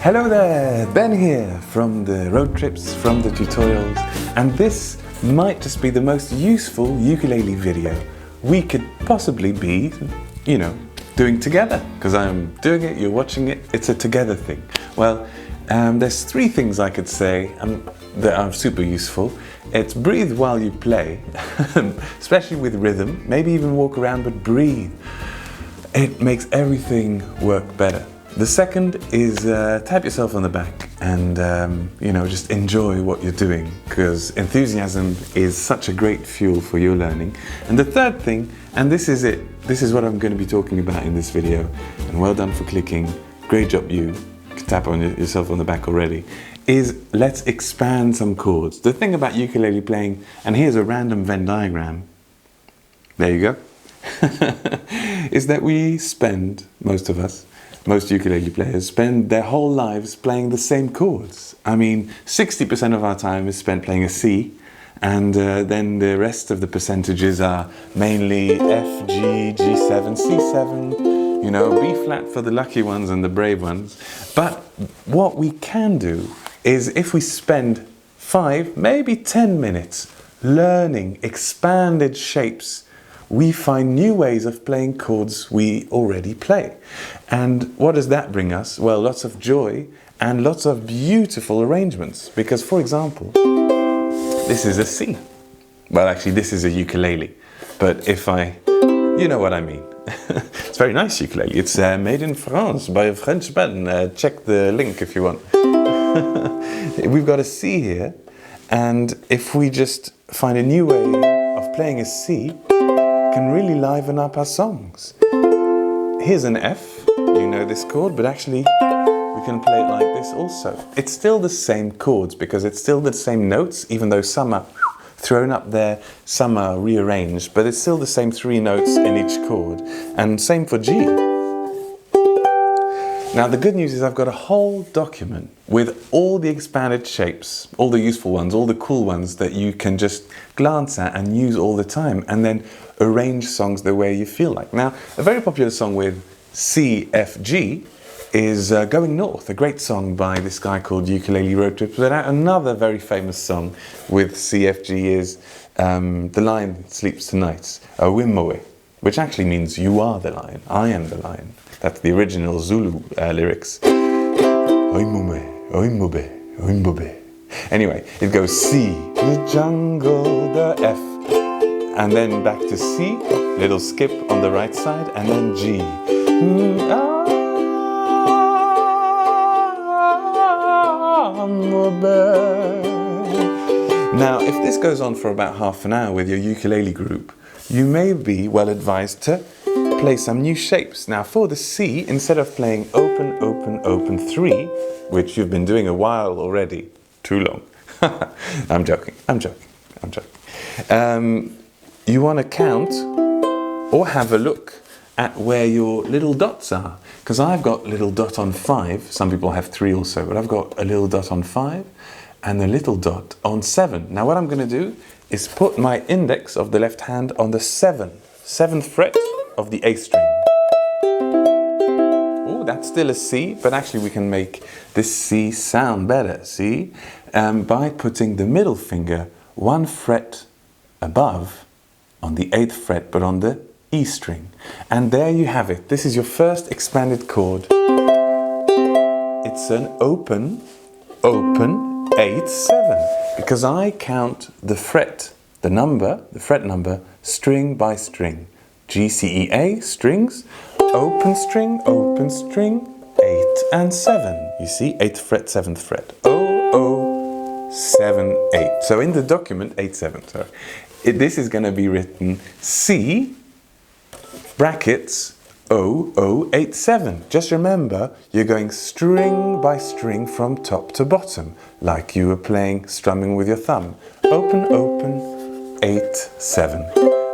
Hello there, Ben here from the road trips, from the tutorials, and this might just be the most useful ukulele video we could possibly be, doing together. Because I'm doing it, you're watching it, it's a together thing. Well, there's three things I could say that are super useful. It's breathe while you play, especially with rhythm, maybe even walk around, but breathe. It makes everything work better. The second is tap yourself on the back and just enjoy what you're doing, because enthusiasm is such a great fuel for your learning. And the third thing, and this is it, this is what I'm going to be talking about in this video, and well done for clicking, great job you can tap on yourself on the back already, is let's expand some chords. The thing about ukulele playing, and here's a random Venn diagram, there you go, is that we spend, most ukulele players spend their whole lives playing the same chords. I mean, 60% of our time is spent playing a C, and then the rest of the percentages are mainly F, G, G7, C7, B flat for the lucky ones and the brave ones. But what we can do is, if we spend 5, maybe 10 minutes learning expanded shapes, we find new ways of playing chords we already play. And what does that bring us? Well, lots of joy and lots of beautiful arrangements. Because, for example, this is a C. Well, actually, this is a ukulele. But you know what I mean. It's a very nice ukulele. It's made in France by a French band. Check the link if you want. We've got a C here. And if we just find a new way of playing a C, can really liven up our songs. Here's an F, you know this chord, but actually we can play it like this also. It's still the same chords because it's still the same notes, even though some are thrown up there, some are rearranged, but it's still the same 3 notes in each chord. And same for G. Now the good news is I've got a whole document with all the expanded shapes, all the useful ones, all the cool ones that you can just glance at and use all the time, and then arrange songs the way you feel like. Now, a very popular song with C, F, G is Going North, a great song by this guy called Ukulele Road Trips. But another very famous song with C, F, G is The Lion Sleeps Tonight, Wimowe, which actually means you are the lion, I am the lion. That's the original Zulu lyrics. Oimobe, oimobe, oimobe. Anyway, it goes C, the jungle, the F, and then back to C, little skip on the right side, and then G. Now, if this goes on for about half an hour with your ukulele group, you may be well advised to play some new shapes. Now, for the C, instead of playing open, open, open 3, which you've been doing a while already, too long. I'm joking. You want to count or have a look at where your little dots are. Because I've got little dot on 5. Some people have 3 also, but I've got a little dot on 5 and a little dot on 7. Now what I'm going to do is put my index of the left hand on the 7th fret of the A string. Oh, that's still a C, but actually we can make this C sound better, see? By putting the middle finger 1 fret above on the 8th fret, but on the E string. And there you have it. This is your first expanded chord. It's an open, 8, 7. Because I count the fret, the fret number, string by string. G, C, E, A, strings, open string, 8 and 7. You see, 8th fret, 7th fret. 7, 8. So in the document, 8, 7, sorry. This is going to be written C, brackets, 8, 7. Just remember, you're going string by string from top to bottom, like you were strumming with your thumb. Open, 8, 7.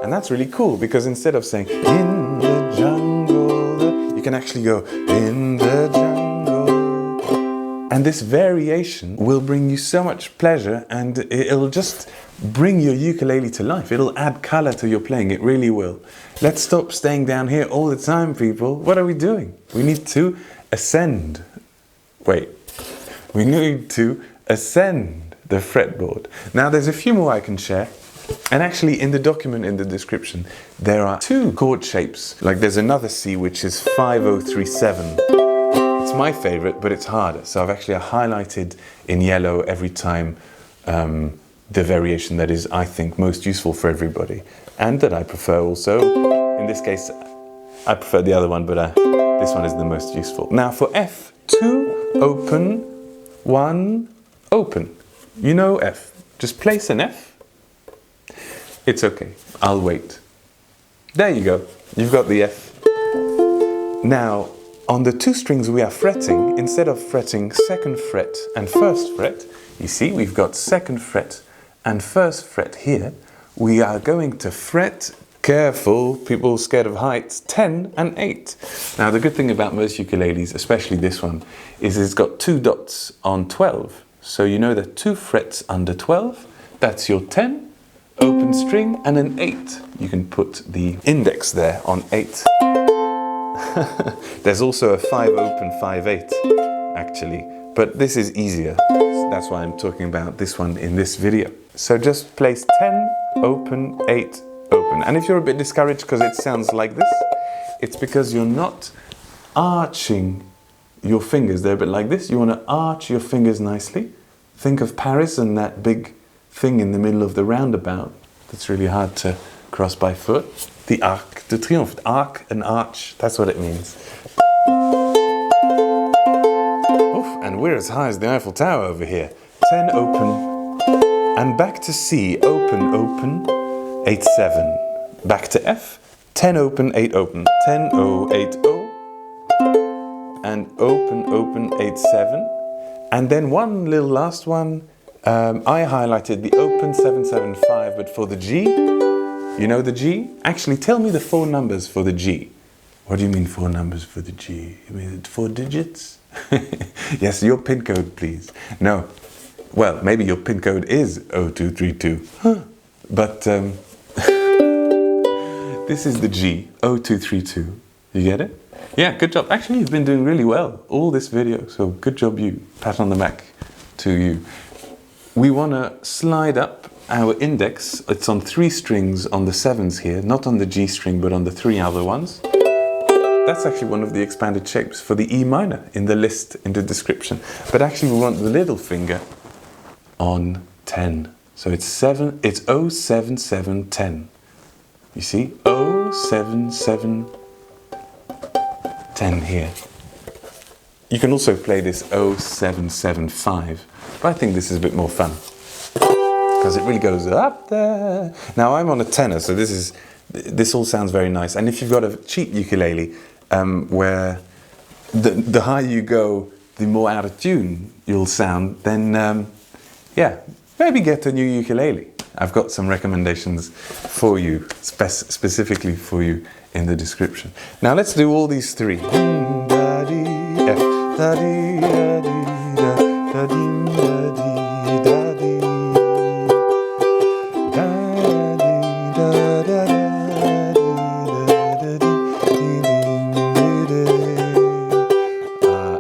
And that's really cool, because instead of saying, in the jungle, you can actually go, in the jungle. And this variation will bring you so much pleasure, and it'll just bring your ukulele to life. It'll add color to your playing, it really will. Let's stop staying down here all the time, people. What are we doing? We need to ascend. Wait. we need to ascend the fretboard. Now there's a few more I can share. And actually in the document, in the description, there are 2 chord shapes. Like there's another C which is 5037. It's my favorite, but it's harder. So I've actually highlighted in yellow every time the variation that is, I think, most useful for everybody. And that I prefer also. In this case, I prefer the other one, but this one is the most useful. Now for F, 2 open, 1 open. You know F. Just place an F. It's okay, I'll wait. There you go, you've got the F. Now, on the 2 strings we are fretting, instead of fretting 2nd fret and 1st fret, you see we've got 2nd fret and 1st fret here, we are going to fret, careful, people scared of heights, 10 and 8. Now the good thing about most ukuleles, especially this one, is it's got 2 dots on 12. So you know that 2 frets under 12, that's your 10, open string, and an 8. You can put the index there on 8. There's also a 5 open, 5 8 actually, but this is easier. That's why I'm talking about this one in this video. So just place 10, open, 8, open. And if you're a bit discouraged because it sounds like this, it's because you're not arching your fingers. They're a bit like this. You want to arch your fingers nicely. Think of Paris and that big thing in the middle of the roundabout that's really hard to cross by foot. The Arc de Triomphe. Arc and arch, that's what it means. Oof, and we're as high as the Eiffel Tower over here. 10 open, and back to C, open, open, 8 7. Back to F, 10 open, 8 open, 10 0 8 0, and open, open, 8 7. And then one little last one. I highlighted the open 775, but for the G, you know the G? Actually, tell me the 4 numbers for the G. What do you mean 4 numbers for the G? You mean 4 digits? Yes, your pin code, please. No. Well, maybe your pin code is 0232. But this is the G, 0232. You get it? Yeah, good job. Actually, you've been doing really well all this video, so good job you. Pat on the back to you. We want to slide up our index. It's on 3 strings on the 7s here, not on the G string, but on the 3 other ones. That's actually one of the expanded shapes for the E minor in the list, in the description. But actually we want the little finger on 10. So it's 0 7 7 10. You see? 0 7 7 10 here. You can also play this 0 7 7 5. But I think this is a bit more fun because it really goes up there. Now I'm on a tenor, so this all sounds very nice. And if you've got a cheap ukulele where the higher you go, the more out of tune you'll sound, then yeah, maybe get a new ukulele. I've got some recommendations for you, specifically for you in the description. Now let's do all these 3. F,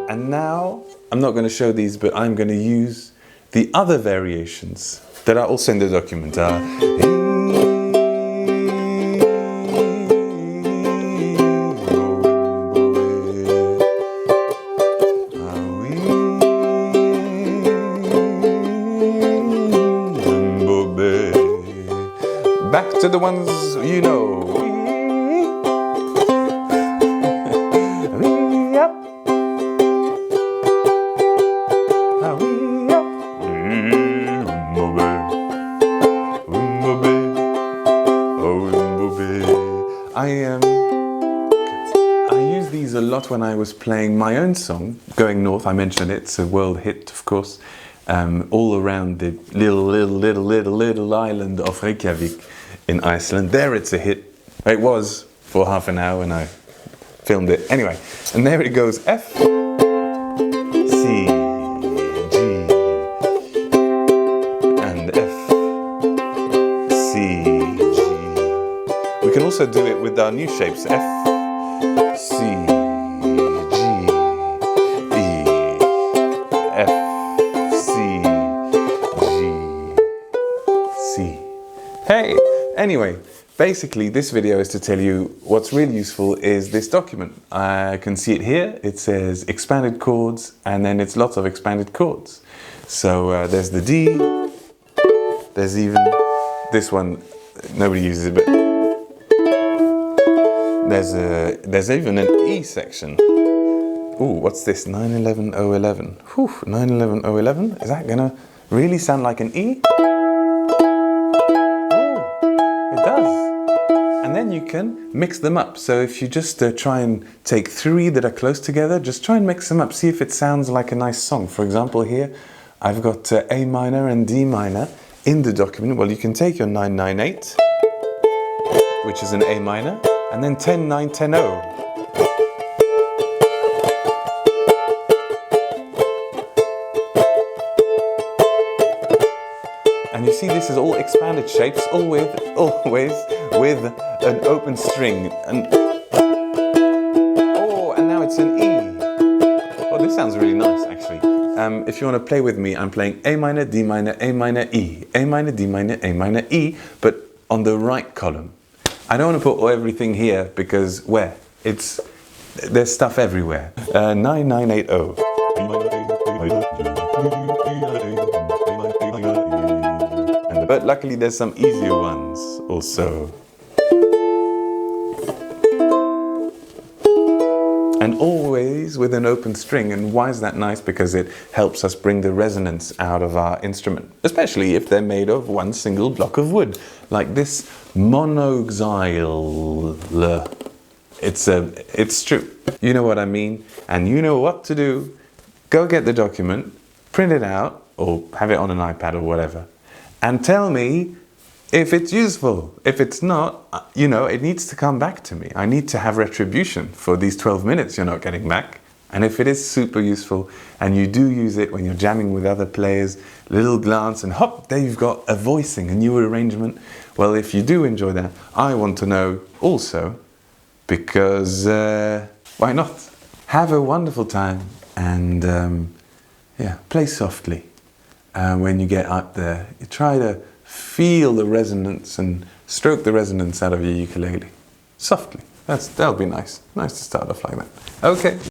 and now, I'm not going to show these, but I'm going to use the other variations that are also in the document. Back to the ones you know. I use these a lot when I was playing my own song, Going North. I mentioned it, it's a world hit, of course, all around the little island of Reykjavik in Iceland. There it's a hit. It was for half an hour when I filmed it. Anyway, and there it goes. F, C, G, and F, C, G. We can also do it with our new shapes. F, C, G, E, F, Anyway, basically this video is to tell you what's really useful is this document. I can see it here. It says expanded chords, and then it's lots of expanded chords. So there's the D, there's even this one, nobody uses it, but there's even an E section. Ooh, what's this? 911011. Whew, 911011. Is that gonna really sound like an E? It does. And then you can mix them up. So if you just try and take three that are close together, just try and mix them up. See if it sounds like a nice song. For example, here I've got A minor and D minor in the document. Well, you can take your 998, which is an A minor, and then 10910. And you see this is all expanded shapes, always with an open string. And oh, and now it's an E. Oh, this sounds really nice, actually. If you want to play with me, I'm playing A minor, D minor, A minor, E. A minor, D minor, A minor, E, but on the right column. I don't want to put everything here because where? There's stuff everywhere. 9980. But luckily there's some easier ones also. And always with an open string. And why is that nice? Because it helps us bring the resonance out of our instrument, especially if they're made of one single block of wood, like this monoxyle. It's true. You know what I mean, and you know what to do. Go get the document, print it out, or have it on an iPad or whatever, and tell me if it's useful. If it's not, you know, it needs to come back to me. I need to have retribution for these 12 minutes you're not getting back. And if it is super useful and you do use it when you're jamming with other players, little glance and hop, there you've got a voicing, a new arrangement. Well, if you do enjoy that, I want to know also, because why not? Have a wonderful time and yeah, play softly. When you get up there, you try to feel the resonance and stroke the resonance out of your ukulele. Softly. That'll be nice. Nice to start off like that. Okay.